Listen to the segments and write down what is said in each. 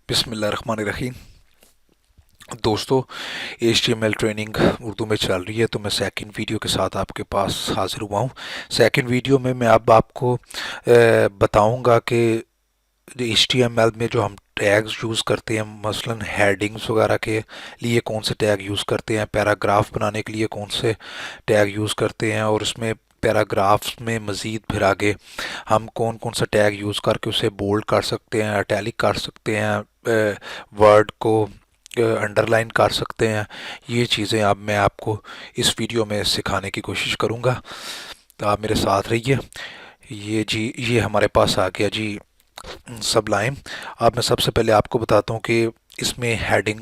बिस्मिल्लाहिर्रहमानिर्रहीम। दोस्तों, HTML training Urdu में चल रही है, तो मैं सेकंड वीडियो के साथ आपके पास हाजिर हुआ हूँ। सेकंड वीडियो में मैं अब आपको बताऊंगा कि HTML में जो हम टैग्स यूज़ करते हैं, मसलन हेडिंग्स वगैरह के लिए कौन से टैग यूज़ करते हैं, पैराग्राफ बनाने के लिए कौन से टैग यूज़ करते हैं, और उसमें पैराग्राफ्स में मज़ीद फिर आगे हम कौन कौन सा टैग यूज़ करके उसे बोल्ड कर सकते हैं, अटैलिक कर सकते हैं, वर्ड को अंडरलाइन कर सकते हैं। ये चीज़ें अब मैं आपको इस वीडियो में सिखाने की कोशिश करूँगा, तो आप मेरे साथ रहिए। ये जी, ये हमारे पास आ गया जी सबलाइम। अब मैं सबसे पहले आपको बताता हूँ कि इसमें हेडिंग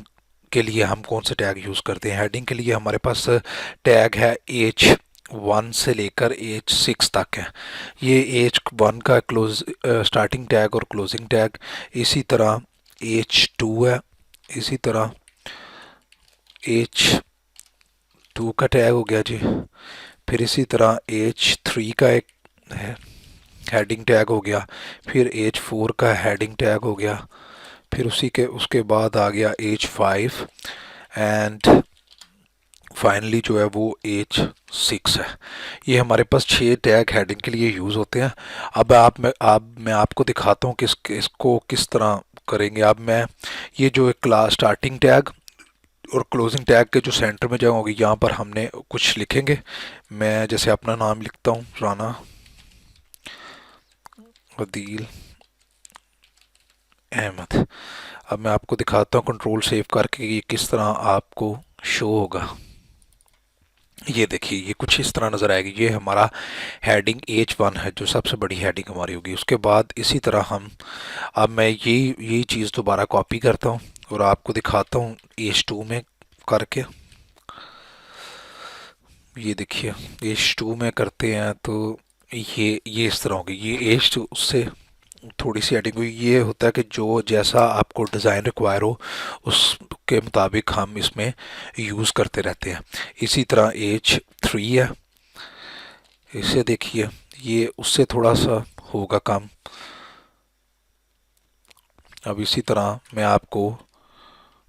के लिए हम कौन से टैग यूज़ करते हैं। हेडिंग के लिए हमारे पास टैग है H1 से लेकर H6 तक है। ये H1 का क्लोज स्टार्टिंग टैग और क्लोजिंग टैग, इसी तरह H2 है, इसी तरह H2 का टैग हो गया जी। फिर इसी तरह H3 का एक है हेडिंग टैग हो गया। फिर H4 का हेडिंग टैग हो गया। फिर उसी के उसके बाद आ गया H5, एंड फाइनली जो है वो H6 है। ये हमारे पास 6 टैग हेडिंग के लिए यूज़ होते हैं। अब मैं आपको दिखाता हूँ कि इसको किस तरह करेंगे। अब मैं ये जो एक क्लास स्टार्टिंग टैग और क्लोजिंग टैग के जो सेंटर में जगह होगी, यहाँ पर हमने कुछ लिखेंगे। मैं जैसे अपना नाम लिखता हूँ, राना अदील अहमद। अब मैं आपको दिखाता हूँ कंट्रोल सेव करके ये किस तरह आपको शो होगा। ये देखिए, ये कुछ इस तरह नज़र आएगी। ये हमारा हेडिंग H1 है, जो सबसे बड़ी हेडिंग हमारी होगी। उसके बाद इसी तरह हम, अब मैं यही चीज़ दोबारा कॉपी करता हूँ और आपको दिखाता हूँ H2 में करके। ये देखिए, H2 में करते हैं तो ये इस तरह होगी। ये H2 उससे थोड़ी सी एडिंग हुई। ये होता है कि जो जैसा आपको डिज़ाइन रिक्वायर हो उसके मुताबिक हम इसमें यूज़ करते रहते हैं। इसी तरह H3 है, इसे देखिए, ये उससे थोड़ा सा होगा कम। अब इसी तरह मैं आपको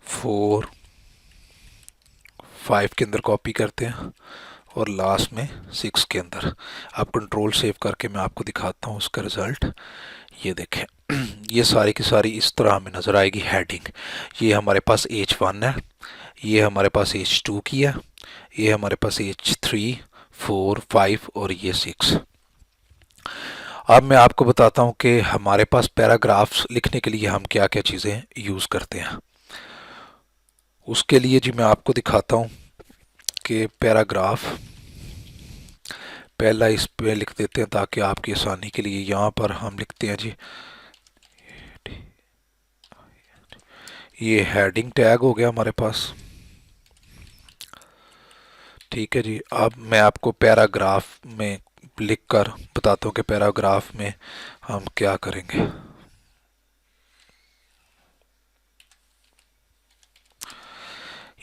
4 5 के अंदर कॉपी करते हैं और लास्ट में 6 के अंदर। अब कंट्रोल सेव करके मैं आपको दिखाता हूँ उसका रिज़ल्ट। ये देखें, ये सारी की सारी इस तरह हमें नज़र आएगी हेडिंग। ये हमारे पास H1 है, ये हमारे पास H2 की है, ये हमारे पास H3, 4, 5 और ये 6। अब मैं आपको बताता हूँ कि हमारे पास पैराग्राफ्स लिखने के लिए हम क्या क्या चीज़ें यूज़ करते हैं। उसके लिए जी मैं आपको दिखाता हूँ कि पैराग्राफ पहला इस पे लिख देते हैं ताकि आपकी आसानी के लिए। यहाँ पर हम लिखते हैं जी, ये हेडिंग टैग हो गया हमारे पास। ठीक है जी। अब मैं आपको पैराग्राफ में लिख कर बताता हूँ कि पैराग्राफ में हम क्या करेंगे।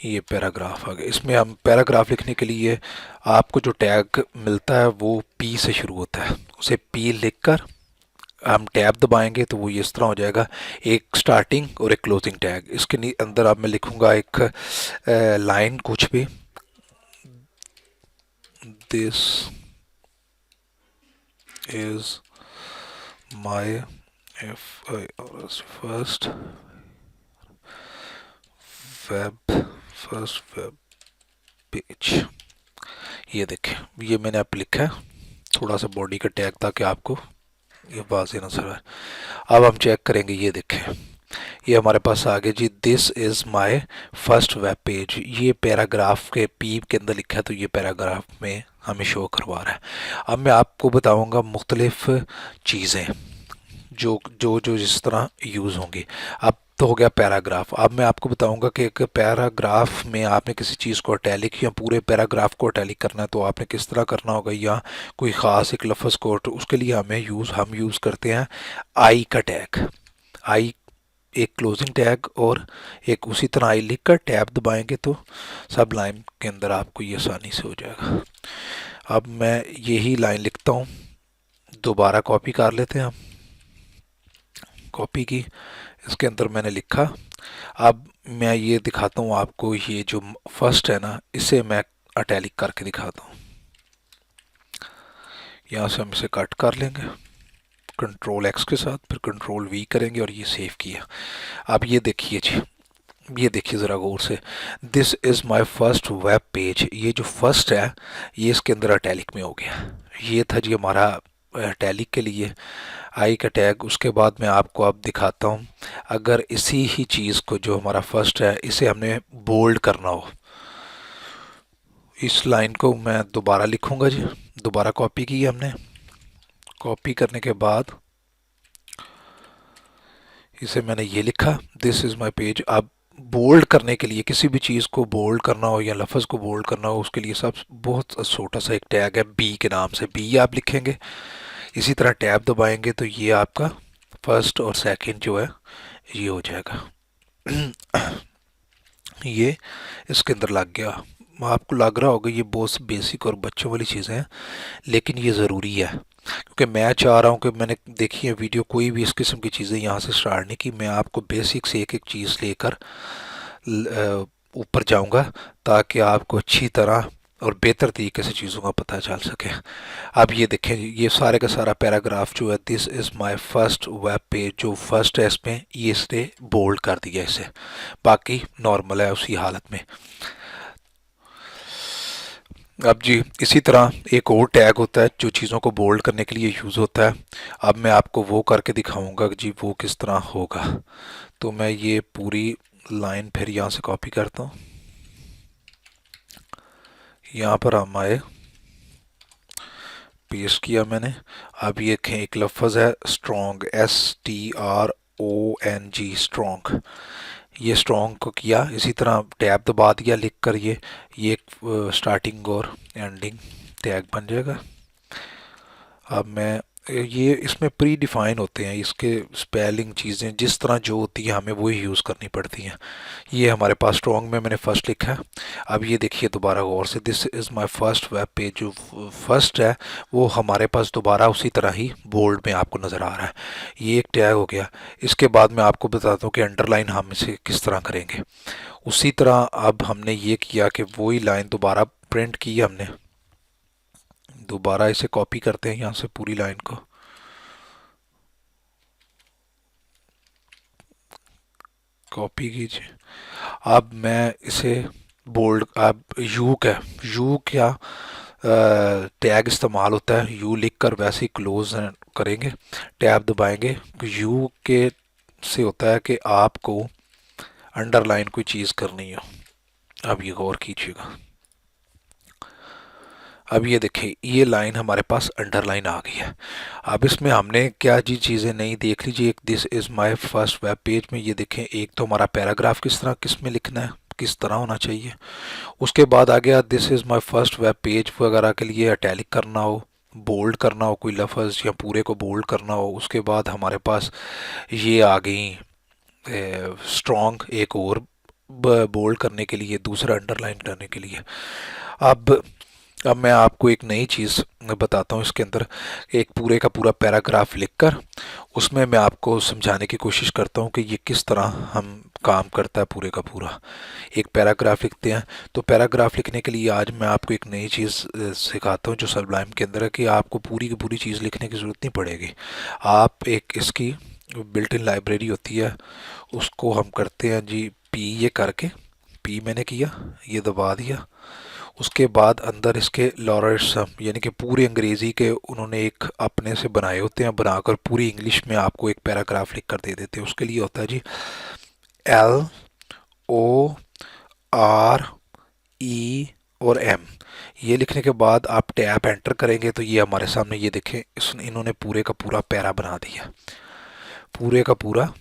ये पैराग्राफ आ गया। इसमें हम पैराग्राफ लिखने के लिए आपको जो टैग मिलता है वो P से शुरू होता है। उसे P लिखकर हम टैब दबाएंगे तो वो ये इस तरह हो जाएगा, एक स्टार्टिंग और एक क्लोजिंग टैग। इसके अंदर अब मैं लिखूंगा एक लाइन कुछ भी, this is my first web first web page. ये देखें, ये मैंने अब लिखा है, थोड़ा सा बॉडी का टैग ताकि आपको ये वाज़ेह नजर आए। अब हम चेक करेंगे। ये देखें, ये हमारे पास आ गया जी, this is my first web page. ये पैराग्राफ के पी के अंदर लिखा है, तो ये पैराग्राफ में हमें शो करवा रहा है। अब मैं आपको बताऊंगा मुख्तलिफ चीज़ें जो जो जो जिस तरह यूज़ होंगी। अब तो हो गया पैराग्राफ। अब मैं आपको बताऊंगा कि एक पैराग्राफ में आपने किसी चीज़ को अटैलिक या पूरे पैराग्राफ को अटैलिक करना है तो आपने किस तरह करना होगा, या कोई ख़ास एक लफ्ज़ को, तो उसके लिए हम यूज़ करते हैं आई का टैग। आई एक क्लोजिंग टैग और एक उसी तरह आई लिख कर टैब दबाएंगे तो सब लाइन के अंदर आपको ये आसानी से हो जाएगा। अब मैं यही लाइन लिखता हूँ, दोबारा कॉपी कर लेते हैं हम। कॉपी की, इसके अंदर मैंने लिखा। अब मैं ये दिखाता हूँ आपको, ये जो फर्स्ट है ना, इसे मैं अटैलिक करके दिखाता हूँ। यहाँ से हम इसे कट कर लेंगे कंट्रोल एक्स के साथ, फिर कंट्रोल वी करेंगे और ये सेव किया। अब ये देखिए जी, ये देखिए ज़रा गौर से, this is my first web page. ये जो फर्स्ट है ये इसके अंदर अटैलिक में हो गया। ये था जी हमारा अटैलिक के लिए आई का टैग। उसके बाद मैं आपको अब दिखाता हूँ, अगर इसी ही चीज़ को जो हमारा फर्स्ट है इसे हमने बोल्ड करना हो, इस लाइन को मैं दोबारा लिखूँगा जी। दोबारा कॉपी की हमने, कॉपी करने के बाद इसे मैंने ये लिखा, दिस इज़ माय पेज। अब बोल्ड करने के लिए, किसी भी चीज़ को बोल्ड करना हो या लफ्ज़ को बोल्ड करना हो, उसके लिए सब बहुत छोटा सा एक टैग है बी के नाम से, बी आप लिखेंगे। इसी तरह टैब दबाएंगे तो ये आपका फर्स्ट और सेकंड जो है ये हो जाएगा। ये इसके अंदर लग गया। आपको लग रहा होगा ये बहुत बेसिक और बच्चों वाली चीज़ें हैं, लेकिन ये ज़रूरी है, क्योंकि मैं चाह रहा हूँ कि मैंने देखी है वीडियो, कोई भी इस किस्म की चीज़ें यहाँ से स्टार्ट नहीं की। मैं आपको बेसिक से एक एक चीज़ लेकर ऊपर जाऊँगा, ताकि आपको अच्छी तरह और बेहतर तरीके से चीज़ों का पता चल सके। अब ये देखें, ये सारे का सारा पैराग्राफ जो है, this is my first web page, जो फर्स्ट है इसमें ये इसने बोल्ड कर दिया इसे, बाकी नॉर्मल है उसी हालत में। अब जी इसी तरह एक और टैग होता है जो चीज़ों को बोल्ड करने के लिए यूज़ होता है। अब मैं आपको वो करके दिखाऊंगा कि जी वो किस तरह होगा। तो मैं ये पूरी लाइन फिर यहाँ से कॉपी करता हूँ, यहाँ पर हम आए, पेस्ट किया मैंने। अब ये देखें एक लफ्ज़ है स्ट्रॉन्ग, STRONG, स्ट्रॉन्ग। ये स्ट्रॉन्ग को किया, इसी तरह टैब दबा दिया लिख कर, ये एक स्टार्टिंग और एंडिंग टैग बन जाएगा। अब मैं ये इसमें प्री डिफाइन होते हैं, इसके स्पेलिंग चीज़ें जिस तरह जो होती है हमें वही यूज़ करनी पड़ती हैं। ये हमारे पास स्ट्रॉन्ग में मैंने फर्स्ट लिखा है। अब ये देखिए दोबारा गौर से, this is my first web page, जो फर्स्ट है वो हमारे पास दोबारा उसी तरह ही बोल्ड में आपको नज़र आ रहा है। ये एक टैग हो गया। इसके बाद मैं आपको बताता हूँ कि अंडरलाइन हम इसे किस तरह करेंगे। उसी तरह अब हमने ये किया कि वही लाइन दोबारा प्रिंट की हमने, दोबारा इसे कॉपी करते हैं यहाँ से पूरी लाइन को, कॉपी कीजिए। अब मैं इसे बोल्ड, अब यू का, यू क्या टैग इस्तेमाल होता है, यू लिख कर वैसे ही क्लोज करेंगे, टैब दबाएंगे। यू के से होता है कि आपको अंडरलाइन कोई चीज़ करनी हो। अब ये गौर कीजिएगा, अब ये देखें ये लाइन हमारे पास अंडरलाइन आ गई है। अब इसमें हमने क्या जी चीज़ें नहीं देख लीजिए, एक this is my first web page में ये देखें, एक तो हमारा पैराग्राफ किस तरह किस में लिखना है, किस तरह होना चाहिए। उसके बाद आ गया this is my first web page वगैरह के लिए अटैलिक करना हो, बोल्ड करना हो कोई लफ्ज़ या पूरे को बोल्ड करना हो। उसके बाद हमारे पास ये आ गई स्ट्रॉन्ग, एक और बोल्ड करने के लिए, दूसरा अंडरलाइन करने के लिए। अब अब मैं आपको एक नई चीज़ बताता हूँ इसके अंदर, एक पूरे का पूरा पैराग्राफ लिखकर उसमें मैं आपको समझाने की कोशिश करता हूँ कि ये किस तरह हम काम करता है पूरे का पूरा। एक पैराग्राफ लिखते हैं, तो पैराग्राफ लिखने के लिए आज मैं आपको एक नई चीज़ सिखाता हूँ जो सबलाइम के अंदर है, कि आपको पूरी की पूरी चीज़ लिखने की ज़रूरत नहीं पड़ेगी। आप एक इसकी बिल्ट इन लाइब्रेरी होती है, उसको हम करते हैं जी पी, ये करके पी मैंने किया, ये दबा दिया। उसके बाद अंदर इसके लॉररिसम यानी कि पूरी अंग्रेज़ी के उन्होंने एक अपने से बनाए होते हैं, बनाकर पूरी इंग्लिश में आपको एक पैराग्राफ लिख कर दे देते हैं। उसके लिए होता है जी LORE और M। ये लिखने के बाद आप टैब एंटर करेंगे तो ये हमारे सामने, ये देखें इन्होंने पूरे का पूरा पैरा बना दिया, पूरे का पूरा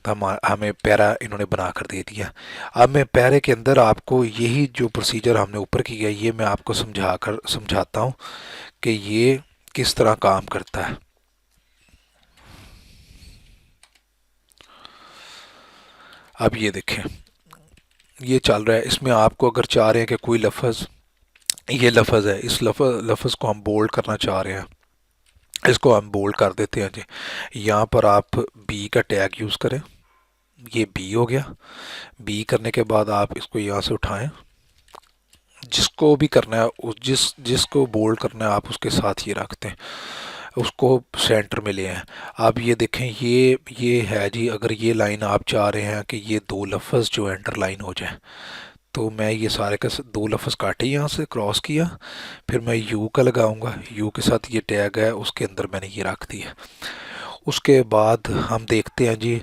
हमें पैरा इन्होंने बना कर दे दिया। अब मैं पैरे के अंदर आपको यही जो प्रोसीजर हमने ऊपर किया ये मैं आपको समझाता हूँ कि ये किस तरह काम करता है। अब ये देखें ये चल रहा है, इसमें आपको अगर चाह रहे हैं कि कोई लफ्ज़, ये लफ्ज़ है, इस लफ्ज़ को हम बोल्ड करना चाह रहे हैं, इसको हम बोल्ड कर देते हैं जी। यहाँ पर आप बी का टैग यूज़ करें, ये बी हो गया। बी करने के बाद आप इसको यहाँ से उठाएं, जिसको भी करना है जिसको बोल्ड करना है आप उसके साथ ये रखते हैं, उसको सेंटर में ले आए। अब ये देखें, ये है जी, अगर ये लाइन आप चाह रहे हैं कि ये दो लफ्ज़ जो अंडरलाइन हो जाए, तो मैं ये सारे का दो लफ्ज़ काटे, यहाँ से क्रॉस किया, फिर मैं यू का लगाऊंगा, यू के साथ ये टैग है उसके अंदर मैंने ये रख दिया। उसके बाद हम देखते हैं जी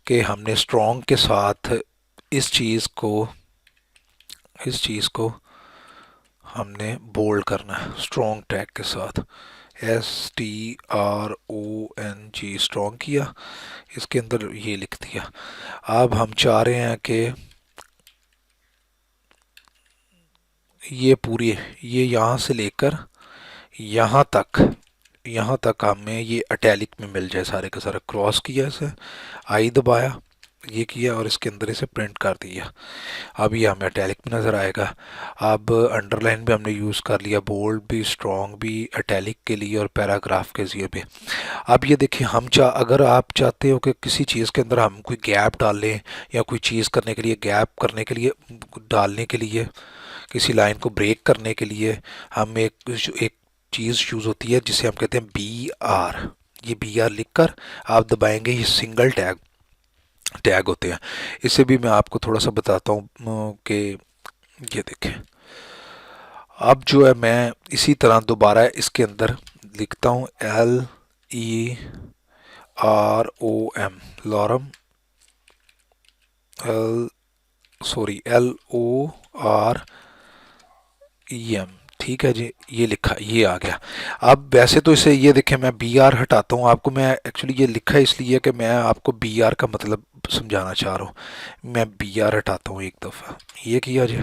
कि हमने स्ट्रॉन्ग के साथ इस चीज़ को इस चीज़ को हमने बोल्ड करना है स्ट्रॉन्ग टैग के साथ। STRONG स्ट्रॉन्ग किया, इसके अंदर ये लिख दिया। अब हम चाह रहे हैं कि ये पूरी, ये यहाँ से लेकर यहाँ तक हमें ये अटैलिक में मिल जाए सारे का सारा। क्रॉस किया इसे, आई दबाया, ये किया और इसके अंदर इसे प्रिंट कर दिया। अब ये हमें अटैलिक में नज़र आएगा। अब अंडरलाइन भी हमने यूज़ कर लिया, बोल्ड भी, स्ट्रॉन्ग भी, अटैलिक के लिए और पैराग्राफ के लिए भी। अब ये देखिए, अगर आप चाहते हो कि किसी चीज़ के अंदर हम कोई गैप डाल लें या कोई चीज़ करने के लिए, गैप करने के लिए, डालने के लिए, किसी लाइन को ब्रेक करने के लिए, हम एक चीज़ यूज़ होती है जिसे हम कहते हैं BR। ये BR लिखकर आप दबाएंगे, ये सिंगल टैग होते हैं। इसे भी मैं आपको थोड़ा सा बताता हूँ कि ये देखें। अब जो है मैं इसी तरह दोबारा इसके अंदर लिखता हूँ LEROM, lorem, L sorry LOREM। ठीक है जी, ये लिखा, ये आ गया। अब वैसे तो इसे, ये देखें, मैं BR हटाता हूँ, आपको मैं एक्चुअली ये लिखा है इसलिए कि मैं आपको BR का मतलब समझाना चाह रहा हूँ। मैं BR हटाता हूँ एक दफ़ा, ये किया जी,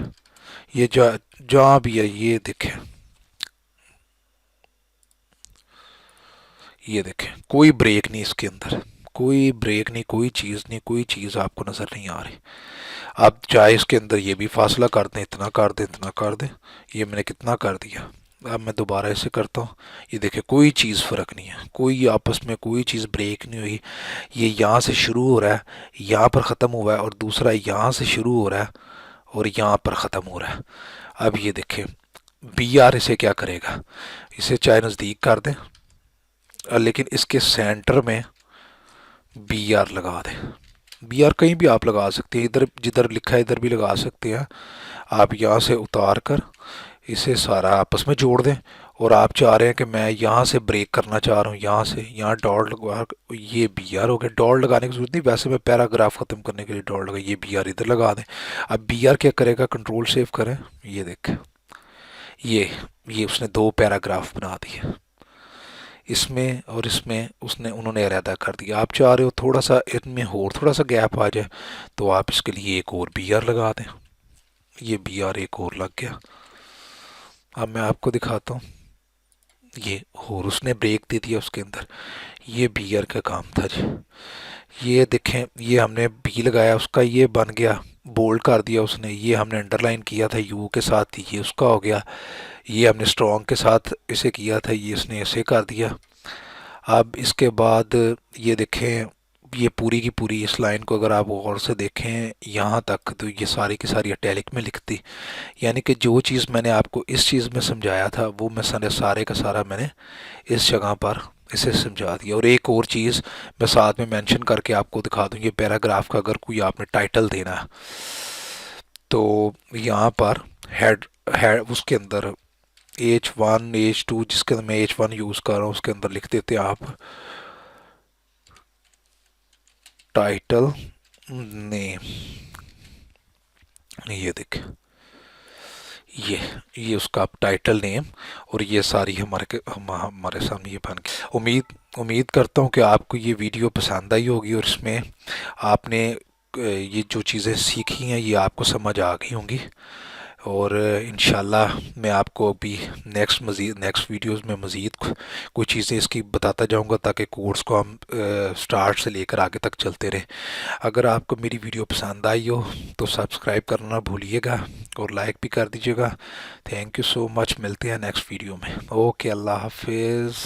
ये जहाँ भी है ये देखें, ये देखें, कोई ब्रेक नहीं इसके अंदर, कोई ब्रेक नहीं, कोई चीज़ नहीं, कोई चीज़ आपको नज़र नहीं आ रही। आप चाहे इसके अंदर ये भी फासला कर दें, इतना कर दें, इतना कर दें, ये मैंने कितना कर दिया। अब मैं दोबारा इसे करता हूँ, ये देखें, कोई चीज़ फ़र्क नहीं है, कोई आपस में कोई चीज़ ब्रेक नहीं हुई। ये यहाँ से शुरू हो रहा है, यहाँ पर ख़त्म हुआ है, और दूसरा यहाँ से शुरू हो रहा है और यहाँ पर ख़त्म हो रहा है। अब ये देखें, BR इसे क्या करेगा, इसे चाहे नज़दीक कर दें, लेकिन इसके सेंटर में BR लगा दें। BR कहीं भी आप लगा सकते हैं, इधर जिधर लिखा है इधर भी लगा सकते हैं। आप यहाँ से उतार कर इसे सारा आपस में जोड़ दें, और आप चाह रहे हैं कि मैं यहाँ से ब्रेक करना चाह रहा हूँ, यहाँ से यहाँ डॉट लगवा, ये BR हो गया। डॉट लगाने की जरूरत नहीं, वैसे मैं पैराग्राफ ख़त्म करने के लिए डॉट लगा, ये BR इधर लगा दें। अब BR क्या करेगा, कंट्रोल सेव करें, ये देखें, ये उसने दो पैराग्राफ बना दिए, इसमें और इसमें उसने उन्होंने अलहदा कर दिया। आप चाह रहे हो थोड़ा सा इनमें और थोड़ा सा गैप आ जाए, तो आप इसके लिए एक और BR लगा दें, ये BR एक और लग गया। अब मैं आपको दिखाता हूँ, ये और उसने ब्रेक दे दिया उसके अंदर, ये BR का काम था जी। ये देखें, ये हमने B लगाया, उसका ये बन गया, बोल्ड कर दिया उसने। ये हमने अंडरलाइन किया था U के साथ, ये उसका हो गया। ये हमने स्ट्रॉन्ग के साथ इसे किया था, ये इसने ऐसे कर दिया। अब इसके बाद ये देखें, ये पूरी की पूरी इस लाइन को अगर आप गौर से देखें यहाँ तक, तो ये सारी की सारी इटैलिक में लिखती। यानी कि जो चीज़ मैंने आपको इस चीज़ में समझाया था वो मैं सारे का सारा मैंने इस जगह पर इसे समझा दिया। और एक और चीज़ मैं साथ में मेंशन करके आपको दिखा दूँ, ये पैराग्राफ का अगर कोई आपने टाइटल देना है, तो यहाँ पर हेड हेड उसके अंदर H1 H2, जिसके अंदर मैं H1 यूज़ कर रहा हूँ, उसके अंदर लिख देते हैं आप टाइटल नेम। ये देख, ये उसका आप टाइटल नेम, और ये सारी हमारे सामने ये बन गई। उम्मीद करता हूँ कि आपको ये वीडियो पसंद आई होगी, और इसमें आपने ये जो चीज़ें सीखी हैं ये आपको समझ आ गई होंगी। और इंशाल्लाह मैं आपको अभी नेक्स्ट वीडियोस में मज़ीद कोई चीज़ें इसकी बताता जाऊंगा, ताकि कोर्स को हम स्टार्ट से लेकर आगे तक चलते रहें। अगर आपको मेरी वीडियो पसंद आई हो तो सब्सक्राइब करना ना भूलिएगा, और लाइक भी कर दीजिएगा। थैंक यू सो मच, मिलते हैं नेक्स्ट वीडियो में। ओके, अल्लाह हाफिज़।